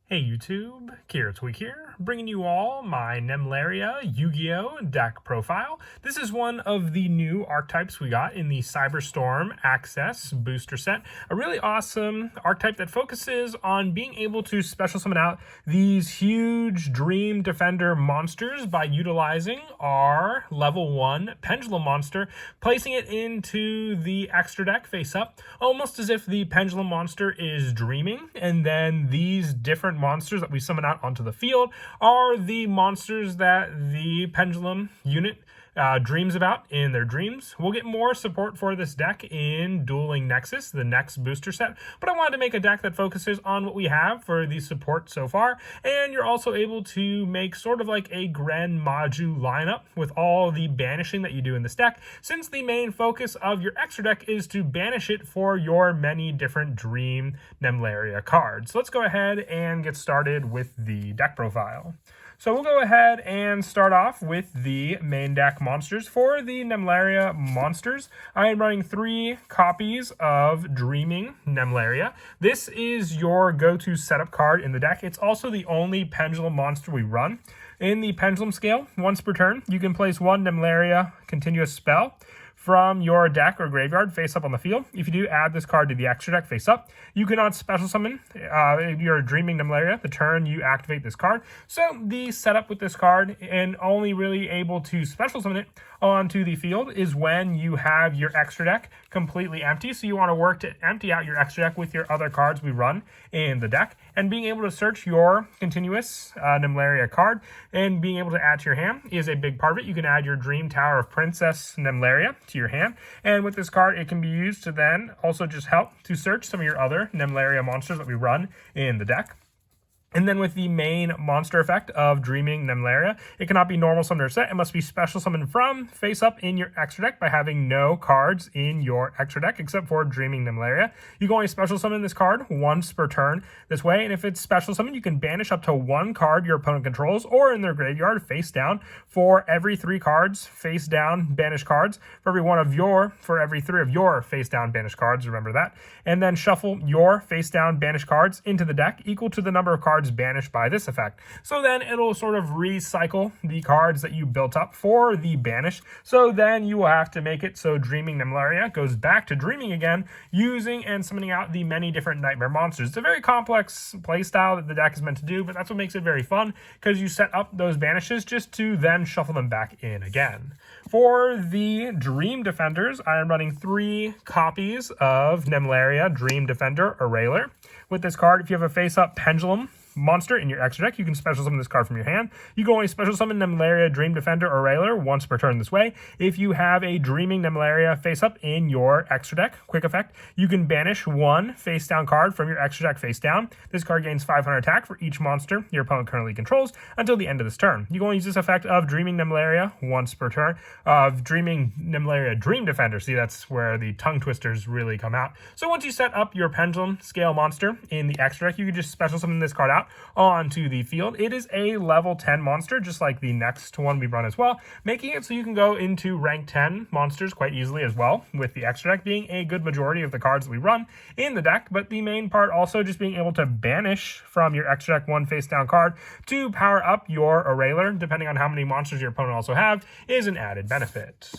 Hey YouTube, Tweak here, bringing you all my Nemleria Yugioh deck profile. This is one of the new archetypes we got in the Cyberstorm Access booster set. A really awesome archetype that focuses on being able to special summon out these huge Dream Defender monsters by utilizing our level 1 Pendulum monster, placing it into the extra deck face up, almost as if the Pendulum monster is dreaming, and then these different monsters that we summon out onto the field are the monsters that the Pendulum unit dreams about in their dreams. We'll get more support for this deck in Dueling Nexus, the next booster set, but I wanted to make a deck that focuses on what we have for the support so far, and you're also able to make sort of like a Grand Maju lineup with all the banishing that you do in this deck, since the main focus of your extra deck is to banish it for your many different Dream Nemleria cards. So let's go ahead and get started with the deck profile. So we'll go ahead and start off with the main deck monsters. For the Nemleria monsters, I am running 3 copies of Dreaming Nemleria. This is your go-to setup card in the deck. It's also the only Pendulum monster we run. In the Pendulum scale, once per turn, you can place 1 Nemleria continuous spell from your deck or graveyard face up on the field. If you do, add this card to the extra deck face up. You cannot special summon your Dreaming Nemleria the turn you activate this card. So the setup with this card, and only really able to special summon it onto the field, is when you have your extra deck completely empty. So you want to work to empty out your extra deck with your other cards we run in the deck, and being able to search your continuous Nemleria card and being able to add to your hand is a big part of it. You can add your Dream Tower of Princess Nemleria to your hand, and with this card it can be used to then also just help to search some of your other Nemleria monsters that we run in the deck. And then with the main monster effect of Dreaming Nemleria, it cannot be normal summoned or set. It must be special summoned from face up in your extra deck by having no cards in your extra deck except for Dreaming Nemleria. You can only special summon this card once per turn this way, and if it's special summoned, you can banish up to 1 card your opponent controls or in their graveyard face down for every 3 cards face down banished cards for every 3 of your face down banished cards, remember that. And then shuffle your face down banished cards into the deck equal to the number of cards banished by this effect. So then it'll sort of recycle the cards that you built up for the banish. So then you will have to make it so Dreaming Nemleria goes back to dreaming again, using and summoning out the many different nightmare monsters. It's a very complex playstyle that the deck is meant to do, but that's what makes it very fun, because you set up those banishes just to then shuffle them back in again. For the Dream Defenders, I am running 3 copies of Nemleria Dream Defender Erailer. With this card, if you have a face-up Pendulum monster in your extra deck, you can special summon this card from your hand. You can only special summon Nemleria Dream Defender Erailer once per turn this way. If you have a Dreaming Nemleria face up in your extra deck, quick effect, you can banish 1 face down card from your extra deck face down. This card gains 500 attack for each monster your opponent currently controls until the end of this turn. You can only use this effect of Dreaming Nemleria once per turn, of Dreaming Nemleria Dream Defender. See, that's where the tongue twisters really come out. So once you set up your Pendulum scale monster in the extra deck, you can just special summon this card out onto the field. It is a level 10 monster, just like the next one we run as well, making it so you can go into rank 10 monsters quite easily as well, with the extra deck being a good majority of the cards that we run in the deck, but the main part also just being able to banish from your extra deck 1 face down card to power up your Erailer, depending on how many monsters your opponent also have, is an added benefit.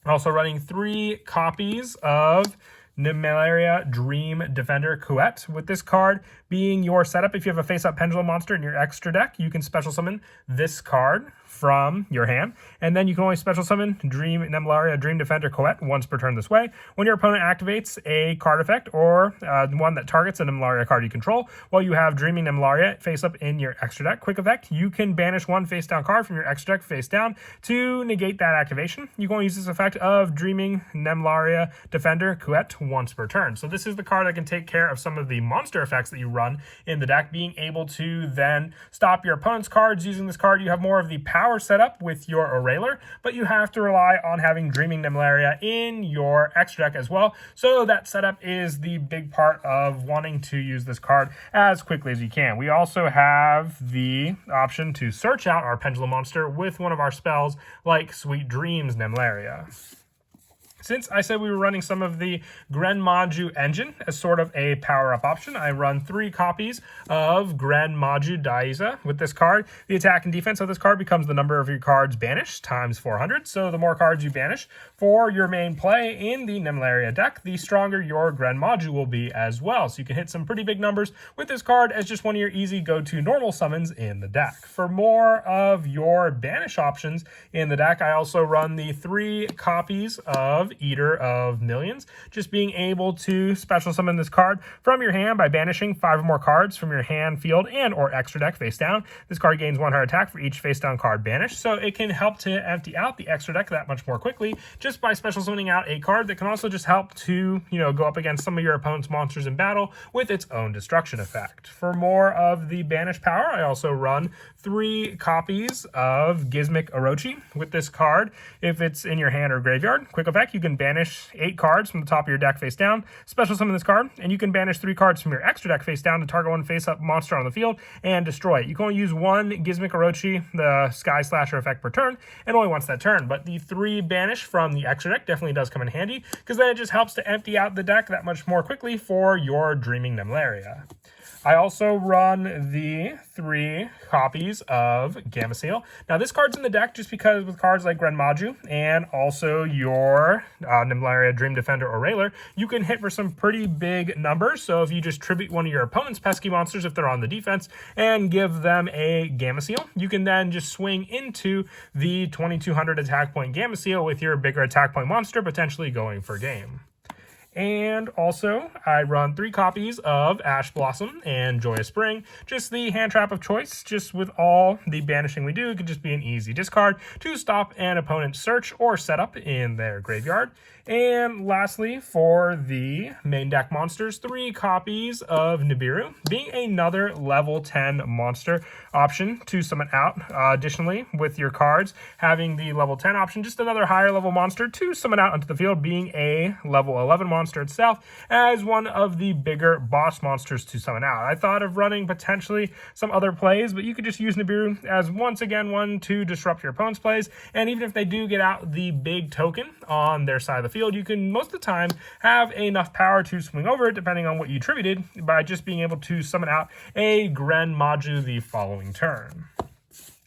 Also running 3 copies of Nemleria Dream Defender Couette. With this card being your setup, if you have a face-up Pendulum monster in your extra deck, you can special summon this card from your hand, and then you can only special summon Nemleria Dream Defender Couette once per turn this way. When your opponent activates a card effect or one that targets a Nemleria card you control, while you have Dreaming Nemleria face up in your extra deck, quick effect, you can banish 1 face down card from your extra deck face down to negate that activation. You can only use this effect of Dreaming Nemleria Defender Couette once per turn. So this is the card that can take care of some of the monster effects that you run in the deck, being able to then stop your opponent's cards using this card. You have more of the power set up with your Erailer, but you have to rely on having Dreaming Nemleria in your extra deck as well. So that setup is the big part of wanting to use this card as quickly as you can. We also have the option to search out our Pendulum monster with one of our spells like Sweet Dreams Nemleria. Since I said we were running some of the Grenmaju engine as sort of a power-up option, I run 3 copies of Grenmaju Daiza with this card. The attack and defense of this card becomes the number of your cards banished times 400. So the more cards you banish for your main play in the Nemleria deck, the stronger your Grenmaju will be as well. So you can hit some pretty big numbers with this card as just one of your easy go-to normal summons in the deck. For more of your banish options in the deck, I also run the 3 copies of Eater of Millions, just being able to special summon this card from your hand by banishing 5 or more cards from your hand, field, and or extra deck face down. This card gains 100 attack for each face down card banished, so it can help to empty out the extra deck that much more quickly just by special summoning out a card that can also just help to, go up against some of your opponent's monsters in battle with its own destruction effect. For more of the banish power, I also run 3 copies of Gizmic Orochi with this card. If it's in your hand or graveyard, quick effect, you can banish 8 cards from the top of your deck face down, special summon this card, and you can banish 3 cards from your extra deck face down to target one face up monster on the field and destroy it. You can only use 1 Gizmic Orochi, the Sky Slasher effect per turn, and only once that turn. But the 3 banish from the extra deck definitely does come in handy, because then it just helps to empty out the deck that much more quickly for your Dreaming Nemleria. I also run the 3 copies of Gameciel. Now, this card's in the deck just because with cards like Grenmaju and also your Nemleria Dream Defender or Railer, you can hit for some pretty big numbers. So if you just tribute one of your opponent's pesky monsters if they're on the defense and give them a Gameciel, you can then just swing into the 2200 attack point Gameciel with your bigger attack point monster, potentially going for game. And also, I run 3 copies of Ash Blossom and Joyous Spring. Just the hand trap of choice. Just with all the banishing we do, it could just be an easy discard to stop an opponent's search or setup in their graveyard. And lastly, for the main deck monsters, 3 copies of Nibiru, being another level 10 monster option to summon out. Additionally, with your cards having the level 10 option, just another higher level monster to summon out onto the field, being a level 11 monster itself as one of the bigger boss monsters to summon out. I thought of running potentially some other plays, but you could just use Nibiru as once again one to disrupt your opponent's plays, and even if they do get out the big token on their side of the field, you can most of the time have enough power to swing over it, depending on what you attributed, by just being able to summon out a Grenmaju the following turn.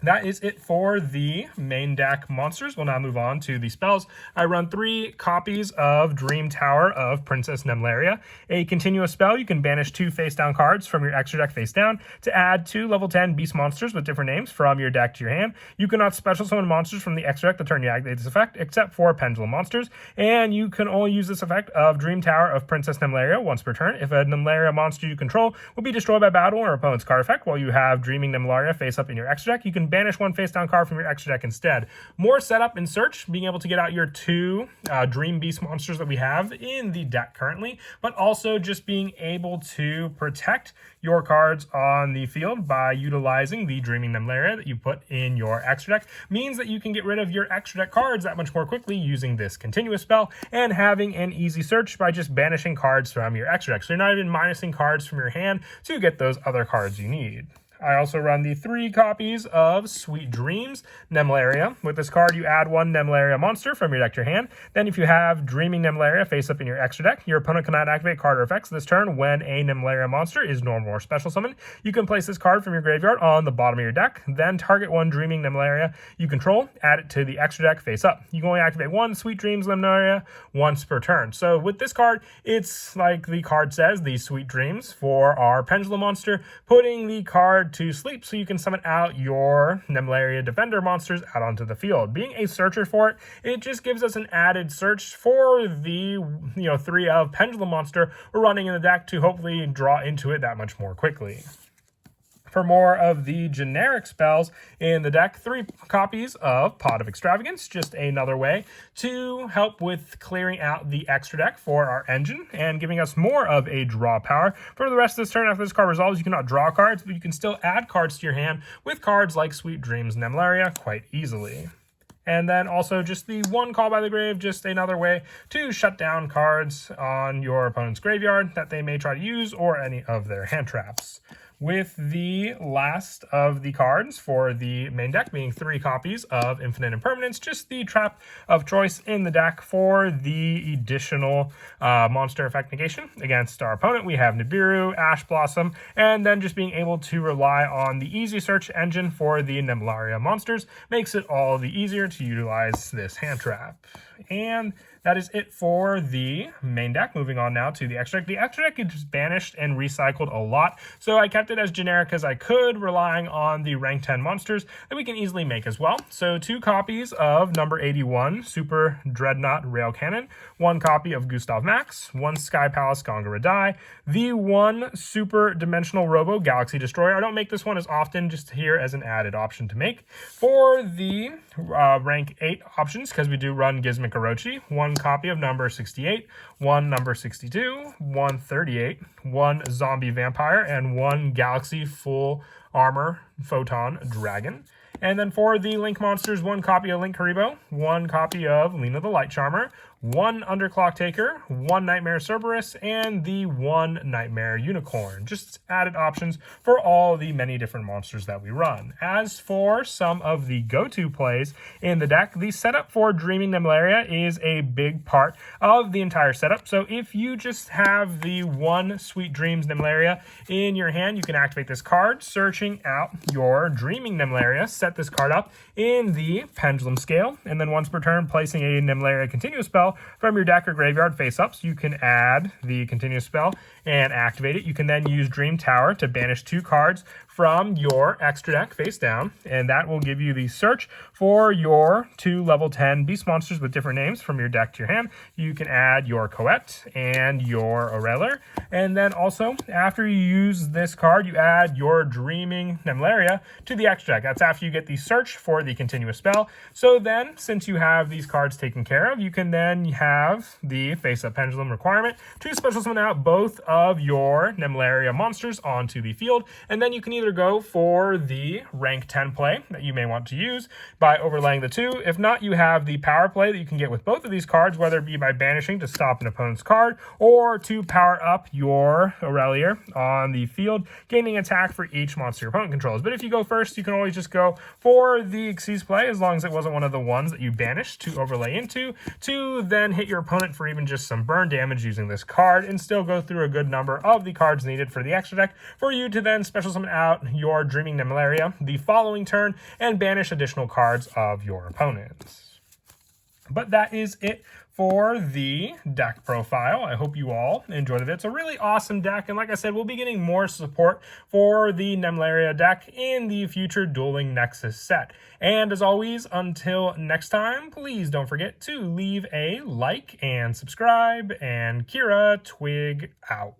That is it for the main deck monsters. We'll now move on to the spells. I run 3 copies of Dream Tower of Princess Nemleria. A continuous spell, you can banish 2 face-down cards from your extra deck face down to add 2 level 10 beast monsters with different names from your deck to your hand. You cannot special summon monsters from the extra deck the turn you activate this effect, except for pendulum monsters. And you can only use this effect of Dream Tower of Princess Nemleria once per turn. If a Nemleria monster you control will be destroyed by battle or opponent's card effect while you have Dreaming Nemleria face up in your extra deck, you can banish 1 face down card from your extra deck instead. More setup and search, being able to get out your 2 Dream Beast monsters that we have in the deck currently, but also just being able to protect your cards on the field by utilizing the Dreaming Nemleria that you put in your extra deck means that you can get rid of your extra deck cards that much more quickly using this continuous spell and having an easy search by just banishing cards from your extra deck. So you're not even minusing cards from your hand to get those other cards you need. I also run the 3 copies of Sweet Dreams Nemleria. With this card, you add 1 Nemleria monster from your deck to your hand. Then if you have Dreaming Nemleria face up in your extra deck, your opponent cannot activate card or effects this turn when a Nemleria monster is normal or special summon. You can place this card from your graveyard on the bottom of your deck, then target 1 Dreaming Nemleria you control, add it to the extra deck face up. You can only activate 1 Sweet Dreams Nemleria once per turn. So with this card, it's like the card says, the Sweet Dreams for our Pendulum monster, putting the card to sleep so you can summon out your Nemleria Defender monsters out onto the field. Being a searcher for it, it just gives us an added search for the 3 of Pendulum monster we're running in the deck to hopefully draw into it that much more quickly. For more of the generic spells in the deck, 3 copies of Pot of Extravagance, just another way to help with clearing out the extra deck for our engine and giving us more of a draw power. For the rest of this turn, after this card resolves, you cannot draw cards, but you can still add cards to your hand with cards like Sweet Dreams Nemleria quite easily. And then also just the 1 Call by the Grave, just another way to shut down cards on your opponent's graveyard that they may try to use or any of their hand traps. with the last of the cards for the main deck being 3 copies of Infinite Impermanence, just the trap of choice in the deck for the additional monster effect negation against our opponent. We have Nibiru, Ash Blossom, and then just being able to rely on the easy search engine for the Nemleria monsters makes it all the easier to utilize this hand trap. And that is it for the main deck. Moving on now to the extra deck. The extra deck is just banished and recycled a lot, so I kept it as generic as I could, relying on the rank 10 monsters that we can easily make as well. So 2 copies of number 81, Super Dreadnought Rail Cannon, 1 copy of Gustav Max, 1 Sky Palace Gonga Radai, the 1 Super Dimensional Robo Galaxy Destroyer. I don't make this one as often, just here as an added option to make. For the rank 8 options, because we do run Gizmo Orochi, 1 copy of number 68, 1 number 62, 1 38, 1 Zombie Vampire, and 1 Galaxy Full Armor Photon Dragon. And then for the Link monsters, 1 copy of Link Haribo, 1 copy of Lena the Light Charmer, 1 Underclock Taker, 1 Nightmare Cerberus, and the 1 Nightmare Unicorn. Just added options for all the many different monsters that we run. As for some of the go-to plays in the deck, the setup for Dreaming Nemleria is a big part of the entire setup. So if you just have the 1 Sweet Dreams Nemleria in your hand, you can activate this card, searching out your Dreaming Nemleria, set this card up in the Pendulum Scale, and then once per turn, placing a Nemleria continuous spell from your deck or graveyard face up, so you can add the continuous spell and activate it. You can then use Dream Tower to banish 2 cards from your extra deck face down, and that will give you the search for your 2 level 10 beast monsters with different names from your deck to your hand. You can add your Coet and your Aurelia, and then also after you use this card, you add your Dreaming Nemleria to the extra deck. That's after you get the search for the continuous spell. So then, since you have these cards taken care of, you can then have the face-up pendulum requirement to special summon out both of your Nemleria monsters onto the field, and then you can either go for the rank 10 play that you may want to use by overlaying the 2. If not, you have the power play that you can get with both of these cards, whether it be by banishing to stop an opponent's card or to power up your Aurelia on the field, gaining attack for each monster your opponent controls. But if you go first, you can always just go for the Xyz play, as long as it wasn't one of the ones that you banished to overlay into, to then hit your opponent for even just some burn damage using this card, and still go through a good number of the cards needed for the extra deck for you to then special summon out your Dreaming Nemleria the following turn and banish additional cards of your opponents. But that is it for the deck profile. I hope you all enjoyed it. It's a really awesome deck, and like I said, we'll be getting more support for the Nemleria deck in the future Dueling Nexus set. And as always, until next time, please don't forget to leave a like and subscribe, and Kira Twig out.